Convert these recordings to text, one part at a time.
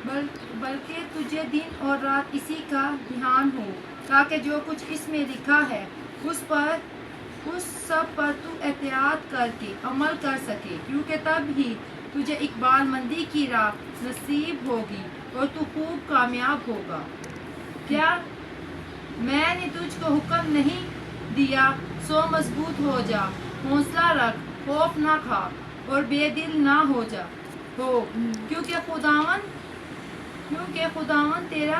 بلکہ تجھے دن اور رات اسی کا دھیان ہو، تاکہ جو کچھ اس میں لکھا ہے اس سب پر تو احتیاط کر کے عمل کر سکے، کیونکہ تب ہی تجھے اقبال مندی کی راہ نصیب ہوگی اور تو خوب کامیاب ہوگا۔ کیا میں نے تجھ کو حکم نہیں دیا؟ سو مضبوط ہو جا، حوصلہ رکھ، خوف نہ کھا اور بے دل نہ ہو کیونکہ خداوند تیرا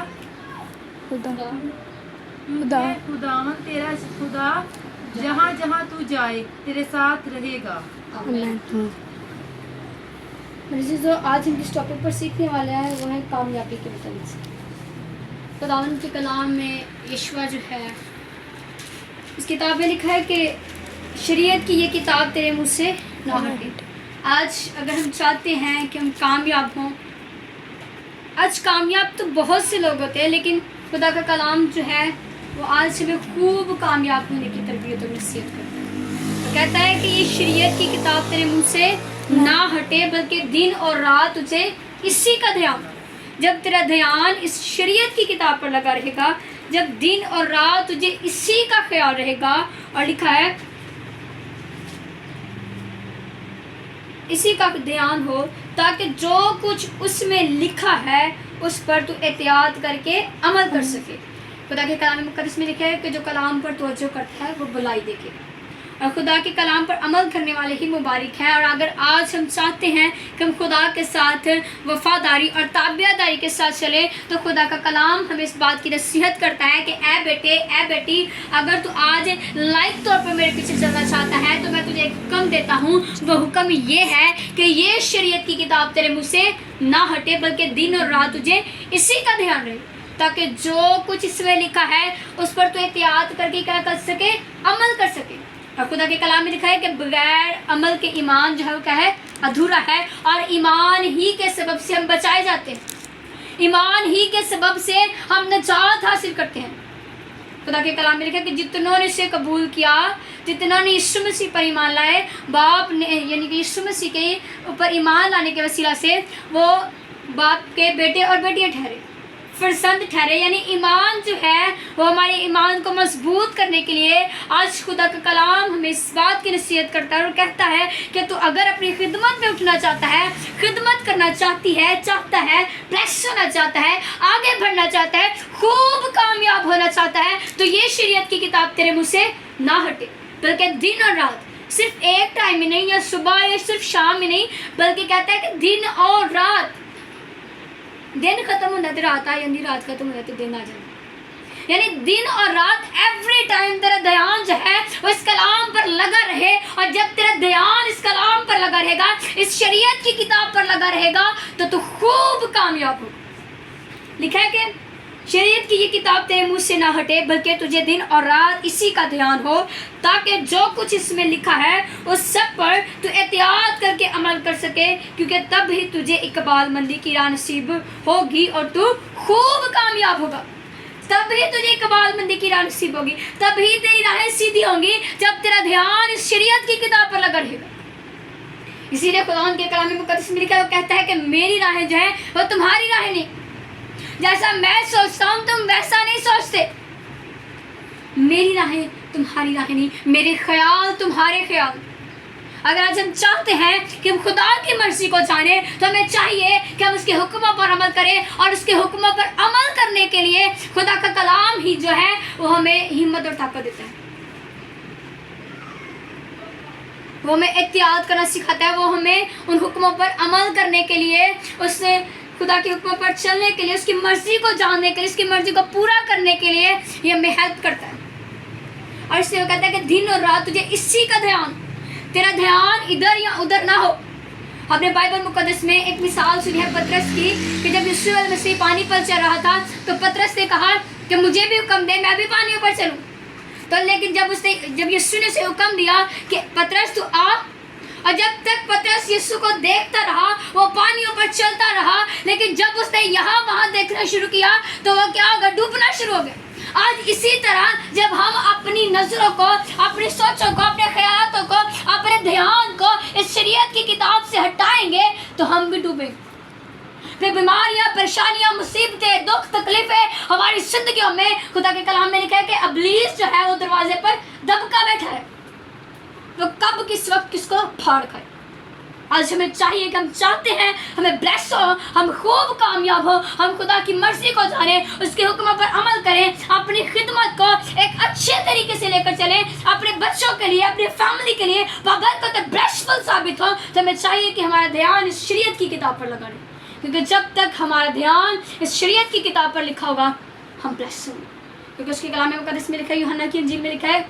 خدا جہاں جہاں تو جائے تیرے ساتھ رہے گا۔ جو آج ہم جس ٹاپک پر سیکھنے والے ہیں وہ ہے کامیابی کے متعلق سے۔ خداوند کے کلام میں یشوع جو ہے اس کتاب میں لکھا ہے کہ شریعت کی یہ کتاب تیرے منہ سے نہ ہٹے۔ آج اگر ہم چاہتے ہیں کہ ہم کامیاب ہوں، آج کامیاب تو بہت سے لوگ ہوتے ہیں، لیکن خدا کا کلام جو ہے وہ آج ہمیں خوب کامیاب ہونے کی تربیت اور نصیحت کرتا ہے۔ وہ کہتا ہے کہ یہ شریعت کی کتاب تیرے منہ سے نہ ہٹے، بلکہ دن اور رات تجھے اسی کا دھیان۔ جب تیرا دھیان اس شریعت کی کتاب پر لگا رہے گا، جب دن اور رات تجھے اسی کا خیال رہے گا، اور لکھا ہے اسی کا دھیان ہو، تاکہ جو کچھ اس میں لکھا ہے اس پر تو احتیاط کر کے عمل کر سکے۔ خدا کے کلام مقدس میں لکھا ہے کہ جو کلام پر توجہ کرتا ہے وہ بھلائی دیکھے گا، اور خدا کے کلام پر عمل کرنے والے ہی مبارک ہیں۔ اور اگر آج ہم چاہتے ہیں کہ ہم خدا کے ساتھ وفاداری اور تابعہ داری کے ساتھ چلیں، تو خدا کا کلام ہمیں اس بات کی نصیحت کرتا ہے کہ اے بیٹے، اے بیٹی، اگر تو آج لائق طور پر میرے پیچھے چلنا چاہتا ہے تو میں تجھے ایک حکم دیتا ہوں۔ وہ حکم یہ ہے کہ یہ شریعت کی کتاب تیرے منہ سے نہ ہٹے، بلکہ دن اور رات تجھے اسی کا دھیان رہے، تاکہ جو کچھ اس میں لکھا ہے اس پر تو احتیاط کر کے کیا کر سکے، عمل کر سکے۔ اور خدا کے کلام میں لکھا ہے کہ بغیر عمل کے ایمان جو ہے وہ کیا ہے، ادھورا ہے، اور ایمان ہی کے سبب سے ہم بچائے جاتے ہیں، ایمان ہی کے سبب سے ہم نجات حاصل کرتے ہیں۔ خدا کے کلام میں لکھا ہے کہ جتنوں نے اسے قبول کیا، جتنوں نے یسوع مسیح پر ایمان لائے، باپ نے یعنی کہ یسوع مسیح کے اوپر ایمان لانے کے وسیلہ سے وہ باپ کے بیٹے اور بیٹیاں ٹھہرے، فرزند ٹھہرے۔ یعنی ایمان جو ہے وہ ہمارے ایمان کو مضبوط کرنے کے لیے آج خدا کا کلام ہمیں اس بات کی نصیحت کرتا ہے اور کہتا ہے کہ تو اگر اپنی خدمت میں اٹھنا چاہتا ہے، خدمت کرنا چاہتا ہے، پریس ہونا چاہتا ہے، آگے بڑھنا چاہتا ہے، خوب کامیاب ہونا چاہتا ہے، تو یہ شریعت کی کتاب تیرے منہ سے نہ ہٹے، بلکہ دن اور رات، صرف ایک ٹائم میں نہیں، یا صبح یا صرف شام میں نہیں، بلکہ کہتا ہے کہ دن اور رات، دن ختم ہونا تو رات آ جاتی، رات ختم ہونا تو دن آ جاتا، یعنی دن اور رات ایوری ٹائم تیرا دھیان جو ہے وہ اس کلام پر لگا رہے۔ اور جب تیرا دھیان اس کلام پر لگا رہے گا، اس شریعت کی کتاب پر لگا رہے گا، تو خوب کامیاب ہو۔ لکھا ہے کہ شریعت کی یہ کتاب تیرے منہ سے نہ ہٹے، بلکہ تجھے دن اور رات اسی کا دھیان ہو، تاکہ جو کچھ اس میں لکھا ہے اس سب پر تو احتیاط کر کے عمل کر سکے، کیونکہ تب ہی تجھے اقبال مندی کی راہ نصیب ہوگی اور تو خوب کامیاب ہوگا۔ تب ہی تجھے اقبال مندی کی راہ نصیب ہوگی، تب ہی تیری راہیں سیدھی ہوں گی جب تیرا دھیان اس شریعت کی کتاب پر لگا رہے گا۔ اسی لیے خداوند کے کلام مقدس میں لکھا ہے، وہ کہتا ہے کہ میری راہیں جو ہیں وہ تمہاری راہیں نہیں، جیسا میں سوچتا ہوں تم ویسا نہیں سوچتے، میری راہیں تمہاری راہیں نہیں، میرے خیال تمہارے خیال۔ اگر آج ہم چاہتے ہیں کہ ہم خدا کی مرضی کو جانیں، تو ہمیں چاہیے کہ ہم اس کے حکموں پر عمل کریں، اور اس کے حکموں پر عمل کرنے کے لیے خدا کا کلام ہی جو ہے وہ ہمیں ہمت اور طاقت دیتا ہے، وہ ہمیں احتیاط کرنا سکھاتا ہے، وہ ہمیں ان حکموں پر عمل کرنے کے لیے، اس نے خدا کے حکموں پر چلنے کے لیے، اس کی مرضی کو جاننے کے لیے، اس کی مرضی کو پورا کرنے کے لیے یہ ہمیں ہیلپ کرتا ہے۔ اور اس لیے وہ کہتا ہے کہ دن اور رات تجھے اسی کا دھیان، تیرا دھیان ادھر یا ادھر نہ ہو۔ اپنے بائبل مقدس میں ایک مثال سنی ہے پطرس کی، کہ جب یسوع المسیح پانی پر چل رہا تھا تو پطرس نے کہا کہ مجھے بھی حکم دے، میں بھی پانیوں پر چلوں۔ تو لیکن جب یسوع نے اسے حکم دیا کہ پطرس تو آ، اور جب تک پطرس یسوع کو دیکھتا رہا وہ پانیوں پر چلتا رہا، لیکن جب اس نے یہاں وہاں دیکھنا شروع کیا تو وہ کیا ہوگا، ڈوبنا شروع ہو گیا۔ آج اسی طرح جب ہم اپنی نظروں کو، اپنی سوچوں کو، اپنے خیالاتوں کو، اپنے دھیان کو اس شریعت کی کتاب سے ہٹائیں گے تو ہم بھی ڈوبیں گے، پھر بیماریاں، پریشانیاں، مصیبتیں، دکھ، تکلیفیں ہماری زندگیوں میں، خدا کے کلام میں لکھا ہے کہ ابلیس جو ہے وہ دروازے پر دبکا بیٹھا ہے، وہ کب کس وقت کس کو پھاڑ کھائے۔ آج ہمیں چاہیے کہ ہم چاہتے ہیں ہمیں بلیس ہو، ہم خوب کامیاب ہو، ہم خدا کی مرضی کو جانیں، اس کے حکموں پر عمل کریں، اپنی خدمت کو ایک اچھے طریقے سے لے کر چلیں، اپنے بچوں کے لیے، اپنی فیملی کے لیے بابرکت بلیسفل ثابت ہو۔ تو ہمیں چاہیے کہ ہمارا دھیان اس شریعت کی کتاب پر لگا رہے، کیونکہ جب تک ہمارا دھیان اس شریعت کی کتاب پر لکھا ہوگا ہم بلیس ہوں گے، کیونکہ اس کے کلام مقدس میں لکھا ہے، یوحنا کی انجیل میں لکھا ہے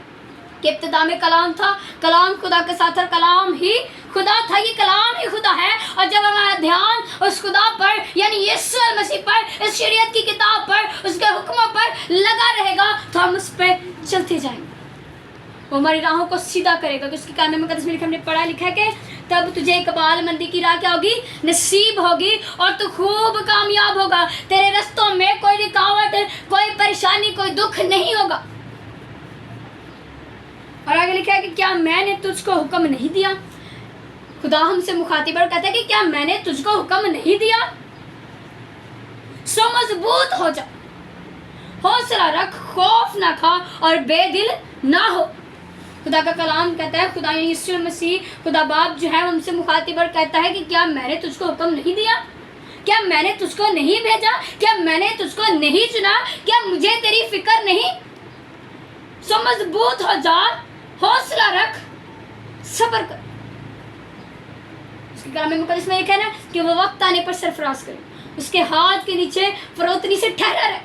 کہ ابتدا میں کلام تھا، کلام خدا کے ساتھ اور کلام ہی خدا تھا، یہ کلام ہی خدا ہے۔ اور جب ہمارا دھیان اس خدا پر یعنی یسوع المسیح پر، اس شریعت کی کتاب پر، اس کے حکموں پر لگا رہے گا تو ہم اس پہ چلتے جائیں گے، وہ ہماری راہوں کو سیدھا کرے گا۔ اس کے کلام مقدس میں ہم نے پڑھا لکھا ہے کہ تب تجھے اقبال مندی کی راہ کیا ہوگی؟ نصیب ہوگی، اور تو خوب کامیاب ہوگا، تیرے رستوں میں کوئی رکاوٹ، کوئی پریشانی، کوئی دکھ نہیں ہوگا۔ اور آگے لکھا ہے کہ کیا میں نے تجھ کو حکم نہیں دیا؟ خدا ہم سے مخاطب اور کہتا ہے کہ کیا میں نے تجھ کو حکم نہیں دیا؟ سو مضبوط ہو جا، حوصلہ رکھ، خوف نہ کھا اور بے دل نہ ہو۔ خدا کا کلام کہتا ہے، خدا یعنی یسوع مسیح، خدا باپ جو ہے ہم سے مخاطب اور کہتا ہے کہ کیا میں نے تجھ کو حکم نہیں دیا؟ کیا میں نے تجھ کو نہیں بھیجا؟ کیا میں نے تجھ کو نہیں چنا؟ کیا مجھے تیری فکر نہیں؟ سو مضبوط ہو جا، حوصلہ رکھ، صبر کر۔ اس کے کلام مقدس میں لکھا ہے نا کہ وہ وقت آنے پر سرفراز کرے، اس کے ہاتھ کے نیچے فروتنی سے ٹھہرا رہے۔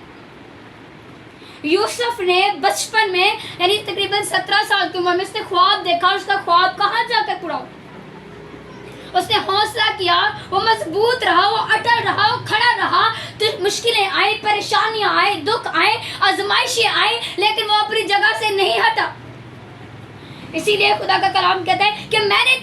یوسف نے بچپن میں یعنی تقریباً 17 سال کی عمر میں اس نے خواب دیکھا، اس کا خواب کہاں جا کر پورا ہوا؟ اس نے حوصلہ کیا، وہ مضبوط رہا، وہ اٹل رہا، وہ کھڑا رہا۔ تو مشکلیں آئیں، پریشانیاں آئیں، دکھ آئیں، آزمائشیں آئیں، لیکن وہ اپنی جگہ سے نہیں ہٹا۔ اسی لیے خدا کا کلام کہتا ہے کہ میں نے